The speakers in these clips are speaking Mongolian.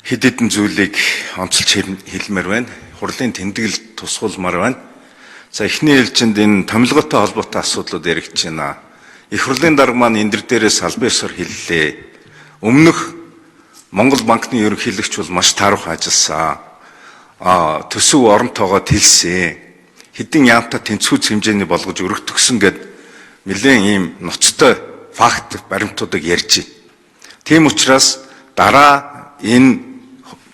хэд хэдэн зүйлийг онцолж хэлмээр байна. Хурлын тэмдэглэлд тусгуулмаар байна. За эхний ээлжинд энэ томилготой холбоотой асуудлууд яригдж байна. Их хурлын дарга маань энэ дээрээс албан ёсоор хэллээ. Өмнөх Монгол банкны ерөнхийлөгч бол маш таарах ажилласан. Төсөв оронтойгоо тэлсэн. Хэдэн яамтай тэнцвүүц хэмжээний болгож өргөтгсөн гэд нэлээд ийм ноцтой факт баримтуудыг ярьж байна. Тийм учраас дараа энэ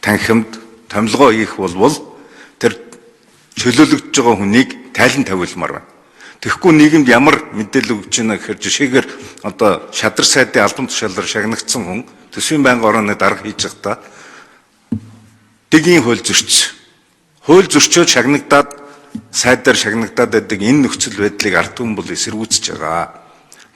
танхимд томилгоо хийх болвол тэр чөлөөлөгдөж байгаа хүнийг тайлан тавиулмаар байна. Тэгэхгүй нийгэмд ямар мэдээлэл өгч байна гэхээр жишээгээр одоо шадар сайдын албан тушаалаар шагнагдсан хүн төсвийн байнгын орооны дарга хийж байхдаа дэгийн хууль зөрчсөн. Хууль зөрчөөд шагнагдаад сайдаар шагнагдаад байдаг энэ нөхцөл байдлыг ард түмэн бол эсэргүүцэж байгаа.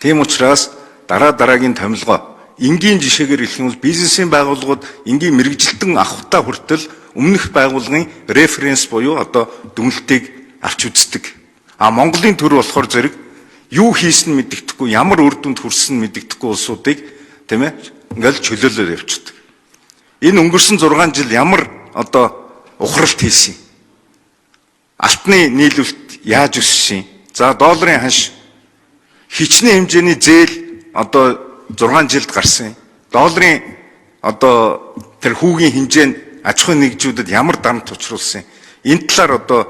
Тийм учраас дараагийн томилгоо энгийн жишээгээр хэлэх юм бол бизнесийн байгууллагууд энгийн мэрэгжилтэн авахтаа хүртэл өмнөх байгууллагын референс буюу одоо дүгнэлтийг авч үздэг. Монголын төр болохоор зэрэг юу хийсэн мэддэхгүй, ямар үр дүнд хүрсэн мэддэхгүй улсуудыг тийм ээ ингээл чөлөөлөөр явчихдаг. Энэ өнгөрсөн 6 жил ямар одоо ухралт хийсэн. Алтны нийлүүлэлт яаж өссөн. За долларын ханш хичнээн хэмжээний зээл одоо 6 жилд гарсан. Долларын одоо тэр хүүгийн хэмжээнд аж ахуйн нэгжүүдэд ямар дарамт учруулсан. Энэ талаар одоо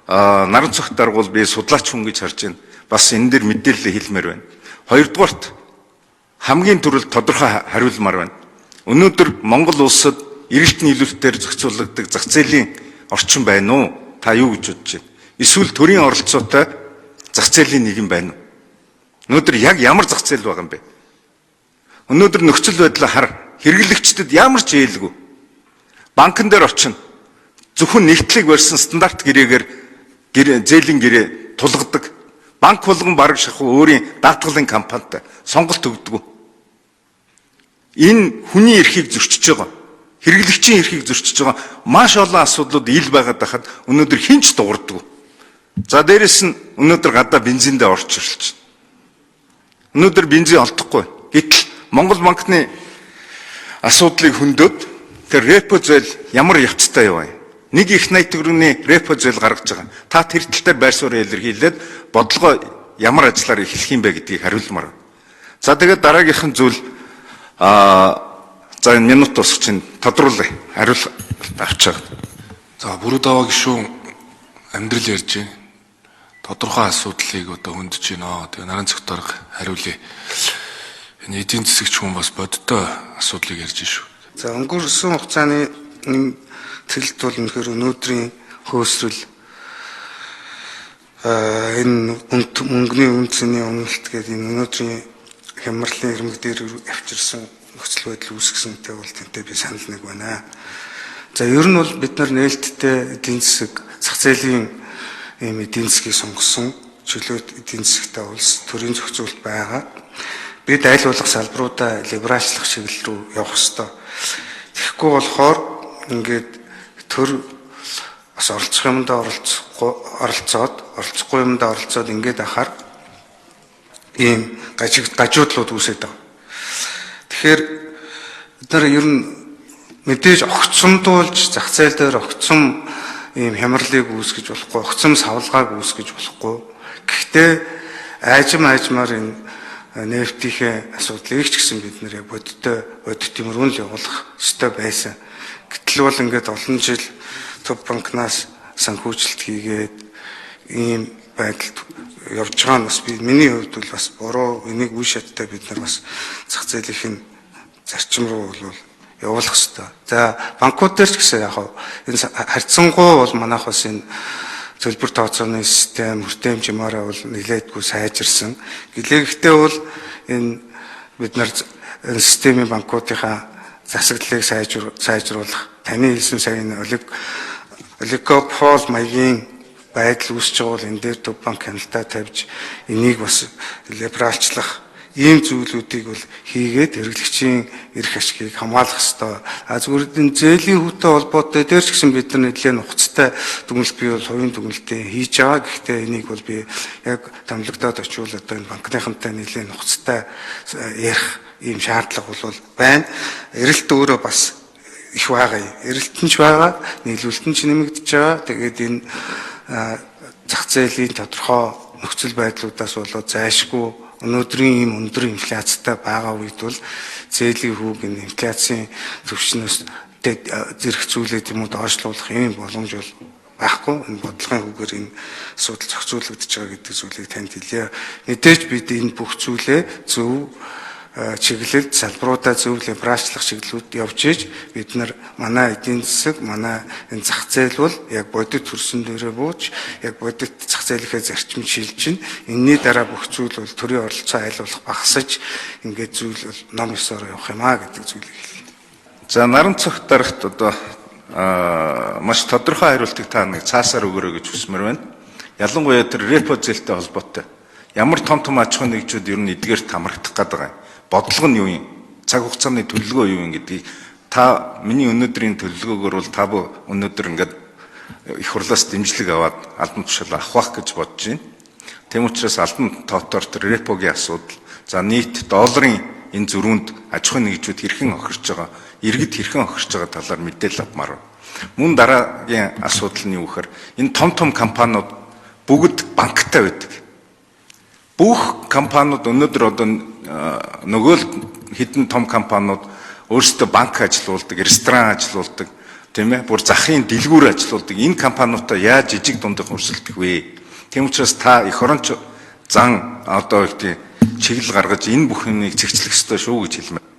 наран цогт даргуул би судлаач хүн гэж харж байна. Бас энэ дээр мэдээлэл хэлмээр байна. Хоёрдугаарт хамгийн түрүүнд тодорхой хариулмаар байна. Өнөөдөр Монгол улсад эрэлт нийлүүлэлтээр зохицуулагддаг зах зээлийн орчин байна уу? Та юу гэж бодож байна? Эсвэл төрийн оролцоотой зах зээлийн нийгэм байна уу? Өнөөдөр яг ямар зах зээл байгаа юм бэ? Өнөөдөр нөхцөл байдлаа хар. Хэрэглэгчдэд ямар ч ээлгүй. Банкн дээр очино. Зөвхөн нэгтлэг барьсан стандарт гэрээгээр зээлийн гэрээ тулгадаг. Банк болгон бараг шахуу өөрийн даатгалын компанитай сонголт өгдөг. Энэ хүний эрхийг зөрчиж байгаа. Хэрэглэгчийн эрхийг зөрчиж байгаа. Маш олон асуудлууд ил байгаад байхад өнөөдөр хинч дуурдаг. За дээрэс нь өнөөдөр гадаа бензиндээ орж ирж байна. Өнөөдөр бензин олдохгүй. Гэтэл Монгол банкны асуудлыг хөндөд тэр репо зээл ямар явцтай яваа юм. Нэг их 80 төгрөгийн репо зээл гаргаж байгаа. Та тэр тал дээр байр суурь илэрхийлээд бодлого ямар ажиллаар эхлэх юм бэ гэдгийг хариулмаар. За тэгээд дараагийнх нь зүйл за энэ минут тусах чинь тодруулъя. Хариулт авчаа. За бүрүү даваа гишүүн амьдрал ярьж байна. Тодорхой асуудлыг одоо хөндөж байна. Тэгээ наран цогт дарга хариулъя. Энэ эдийн засагч хүн бас бодтой асуудлыг ярьж шүү. За өнгөрсөн хугацааны цэлт бол үнэхээр өнөөдрийн хөөсрөл энэ мөнгөний үн цэний үнэлт гэдэг энэ өнөөдрийн хямралын ирмэг дээр авчирсан нөхцөл байдал үүсгэсэнтэй бол тэнтэй би санал нэг байна. За ер нь бол бид нар нээлттэй эдийн засаг зах зээлийн ийм эдийн засгийг сонгосон чөлөөт эдийн засагтай улс төрийн зохицуулалт байгаа. Бид аль болох салбаруудаа либералчлах чиглэл рүү явах ёстой. Тэгэхгүй болохоор ингээд төр бас оролцох юмдаа оролцохгүй юмдаа оролцоод ингээд ахаар ийм гажуудлууд үүсээд байгаа. Тэгэхээр бид нар ер нь мэдээж огцомдуулж зах зээл дээр огцом ийм хямралыг үүсгэж болохгүй, огцом савлгааг үүсгэж болохгүй. Гэхдээ аажмаар энэ нефтийнхээ асуудлыг ч гэсэн бид нэр бодит юмруу л явуулах ёстой байсан. Гэтэл бол ингээд олон жил Төв банкнаас санхүүжилт хийгээд ийм байдалд явж байгаа нь бас миний хувьд бол бас буруу, энийг үе шаттай бид нар бас зах зээлийн зарчим руу бол явуулах ёстой. За банкуд дээр ч гэсэн яг энэ харьцангуй бол манайх бас энэ төлбөр тооцооны систем, хүртээмж юмараа бол нэлээдгүй сайжирсан. Гэхдээ бол энэ бид нар энэ системийн банкуудынхаа засаглалыг сайжруулах, таны хэлсэн сайн олигопол маягийн байдал үүсэж байгаа бол энэ дээр Төв банк хяналтаа тавьж энийг бас либералчлах ийм зүйлүүдийг бол хийгээд хэрэглэгчийн эрх ашгийг хамгаалах ёстой. Зүгээр зээлийн хүүтэй холбоотой дээр ч гэсэн бид нар нэлээд нухацтай дүгнэлт бий бол хувийн дүгнэлтээ хийж байгаа. Гэхдээ энийг бол би яг томилогдоод очивол одоо энэ банкныхантай нэлээд нухацтай ярих ийм шаардлага бол байна. Эрэлт өөрөө бас их байгаа. Эрэлтэн ч байгаа, нийлүүлэлтэн ч нэмэгдэж байгаа. Тэгээд энэ зах зээлийн тодорхой нөхцөл байдлуудаас болоод зайлшгүй өнөөдрийн ийм өндөр инфляцтай байгаа үед бол зээлийн хүүг энэ инфляцийн түвшнээс зэрэг зүйлээд юм уу доошлуулах юм боломж бол байхгүй. Энэ бодлогын хүүгээр энэ асуудал зохицуулагдаж байгаа гэдэг зүйлийг танд хэлье. Мэдээж бид энэ бүх зүйлээ зөв чиглэлд салбаруудаа зөв либералчлах чиглэлүүд явж иж бид нар манай эдийн засаг, манай энэ зах зээл бол яг бодит төрсөн дээрээ бууж, яг бодит зах зээлийнхээ зарчим шилжин, энэний дараа бүх зүйл бол төрийн оролцоо айлуулах багасж, ингээд зүйл бол ном ёсоор явах юм аа гэдэг зүйлийг хэлье. За наран цогт дарагт одоо маш тодорхой хариултыг та нэг цаасаар өгөрөө гэж хүсмээр байна. Ялангуяа тэр репо зээлтэй холбоотой ямар том аж ахуйн нэгжүүд ер нь эдгээрт хамрагдах гэдэг байгаа юм. Бодлого нь юу юм? Цаг хугацааны төлөвлөгөө юу юм гэдгийг та миний өнөөдрийн төлөвлөгөөгөр бол та өнөөдөр ингээд их хурлаас дэмжлэг аваад албан тушаал авах гэж бодож байна. Тэм учраас албан тоотоор тэр репогийн асуудал, за нийт долларын энэ зөрүүнд аж ахуйн нэгжүүд хэрхэн охирч байгаа, иргэд хэрхэн охирч байгаа талаар мэдээлэл авмаар байна. Мөн дараагийн асуудал нь юу гэхээр энэ том компаниуд бүгд банктай байдаг. Бүх компаниуд өнөөдөр одоо нөгөө л хэдэн том компаниуд өөрсдөө банк ажилуулдаг, ресторан ажилуулдаг, тийм ээ, бүр захын дэлгүүр ажилуулдаг. Энэ компаниудаа яаж жижиг дундах өрсөлдөх вэ? Тийм учраас та эх оронч зан одоо гэдэг чиглэл гаргаж энэ бүхнийг зэгцлэх ёстой шүү гэж хэлмээр.